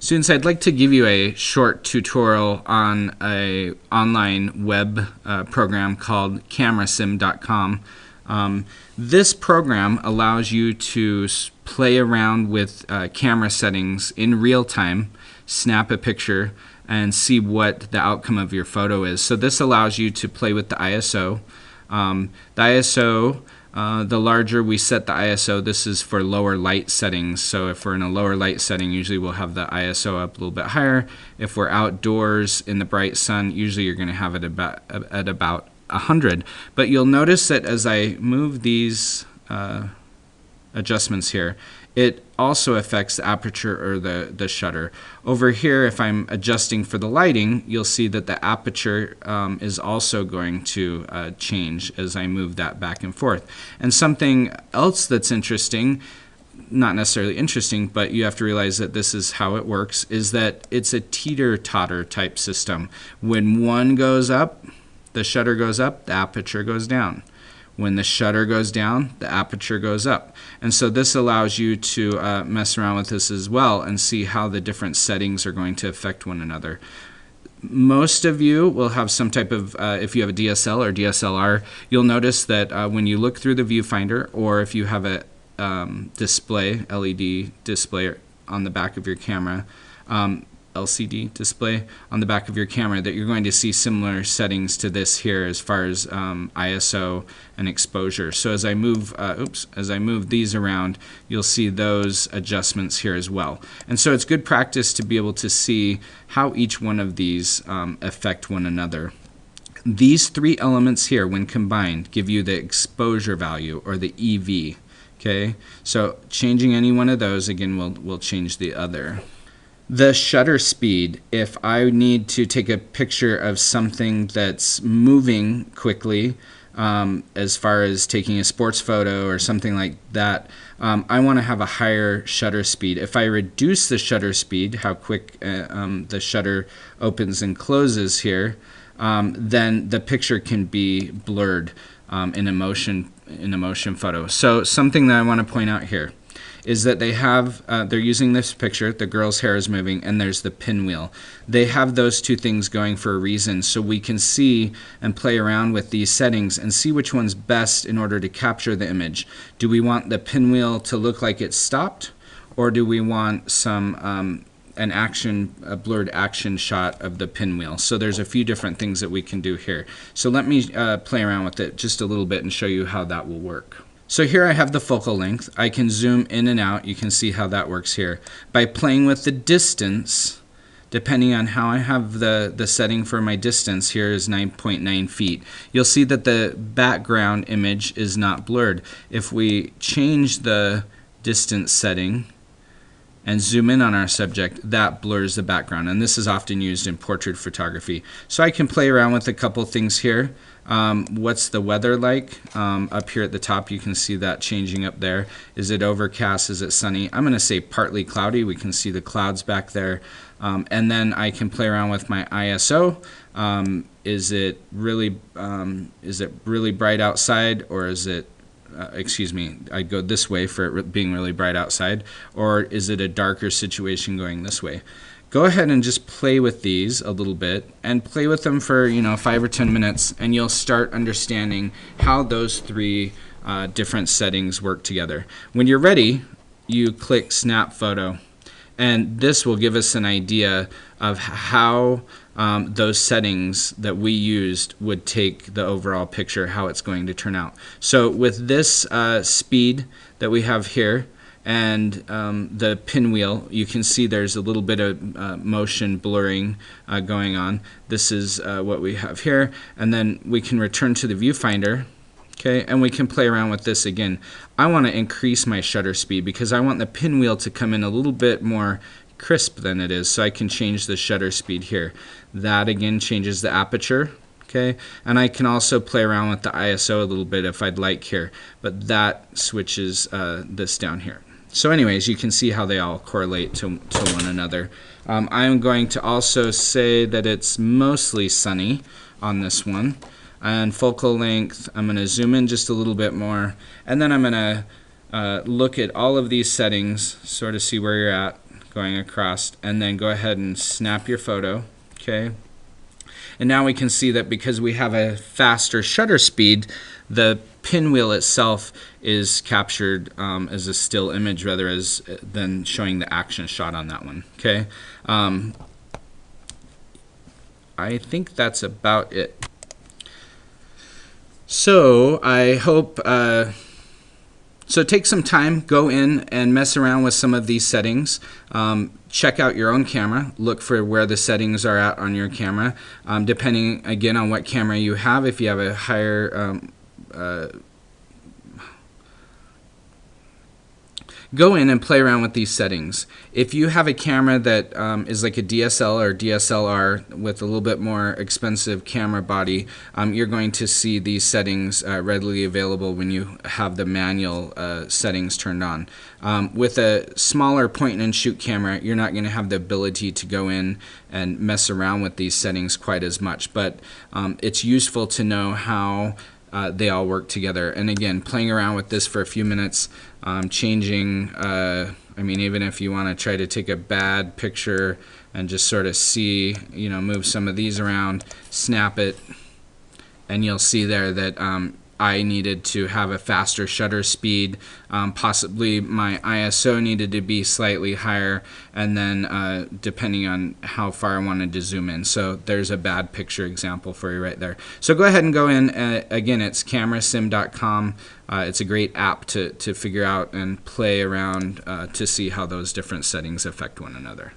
Students, I'd like to give you a short tutorial on an online web program called camerasim.com. This program allows you to play around with camera settings in real time, snap a picture, and see what the outcome of your photo is. So this allows you to play with the ISO. The larger we set the ISO, this is for lower light settings. So if we're in a lower light setting, usually we'll have the ISO up a little bit higher. If we're outdoors in the bright sun, usually you're going to have it at about 100. But you'll notice that as I move these adjustments here, it also affects the aperture or the shutter. Over here, if I'm adjusting for the lighting, you'll see that the aperture is also going to change as I move that back and forth. And something else that's interesting, not necessarily interesting, but you have to realize that this is how it works, is that it's a teeter-totter type system. When one goes up, the shutter goes up, the aperture goes down. When the shutter goes down, the aperture goes up. And so this allows you to mess around with this as well and see how the different settings are going to affect one another. Most of you will have some type of, if you have a DSL or DSLR, you'll notice that when you look through the viewfinder, or if you have a display, LED display on the back of your camera, LCD display on the back of your camera, that you're going to see similar settings to this here as far as ISO and exposure. So as I move these around, you'll see those adjustments here as well. And so it's good practice to be able to see how each one of these affect one another. These three elements here, when combined, give you the exposure value, or the EV. Okay, so changing any one of those, again, will change the other. The shutter speed, if I need to take a picture of something that's moving quickly, as far as taking a sports photo or something like that, I want to have a higher shutter speed. If I reduce the shutter speed, how quick the shutter opens and closes here, then the picture can be blurred in a motion photo. So something that I want to point out here is that they're using this picture, the girl's hair is moving, and there's the pinwheel. They have those two things going for a reason, so we can see and play around with these settings and see which one's best in order to capture the image. Do we want the pinwheel to look like it's stopped, or do we want some a blurred action shot of the pinwheel? So there's a few different things that we can do here. So let me play around with it just a little bit and show you how that will work. So here I have the focal length. I can zoom in and out. You can see how that works here. By playing with the distance, depending on how I have the setting for my distance, here is 9.9 feet. You'll see that the background image is not blurred. If we change the distance setting and zoom in on our subject, that blurs the background. And this is often used in portrait photography. So I can play around with a couple things here. What's the weather like? Up here at the top, you can see that changing up there. Is it overcast? Is it sunny? I'm going to say partly cloudy. We can see the clouds back there. And then I can play around with my ISO. Is it really bright outside, or is it I'd go this way for it being really bright outside, or is it a darker situation going this way? Go ahead and just play with these a little bit, and play with them for 5 or 10 minutes, and you'll start understanding how those three different settings work together. When you're ready, you click Snap Photo, and this will give us an idea of how those settings that we used would take the overall picture, how it's going to turn out. So with this speed that we have here and the pinwheel, you can see there's a little bit of motion blurring going on. This is what we have here, and then we can return to the viewfinder. Okay, and we can play around with this again. I want to increase my shutter speed because I want the pinwheel to come in a little bit more crisp than it is, so I can change the shutter speed here. That again changes the aperture. Okay, and I can also play around with the ISO a little bit if I'd like here, but that switches this down here. So anyways, you can see how they all correlate to one another. I'm going to also say that it's mostly sunny on this one. And focal length, I'm going to zoom in just a little bit more, and then I'm going to look at all of these settings, sort of see where you're at, going across, and then go ahead and snap your photo. Okay. And now we can see that because we have a faster shutter speed, the pinwheel itself is captured as a still image rather than showing the action shot on that one. Okay. I think that's about it. So I hope, so take some time, go in and mess around with some of these settings. Check out your own camera, look for where the settings are at on your camera, depending again on what camera you have. If you have a higher go in and play around with these settings. If you have a camera that is like a DSL or DSLR with a little bit more expensive camera body, you're going to see these settings readily available when you have the manual settings turned on. With a smaller point and shoot camera, you're not going to have the ability to go in and mess around with these settings quite as much, but it's useful to know how they all work together. And again, playing around with this for a few minutes, changing, I mean, even if you want to try to take a bad picture and just sort of see, you know, move some of these around, snap it, and you'll see there that I needed to have a faster shutter speed, possibly my ISO needed to be slightly higher, and then depending on how far I wanted to zoom in. So there's a bad picture example for you right there. So go ahead and go in. Again, it's camerasim.com. It's a great app to figure out and play around to see how those different settings affect one another.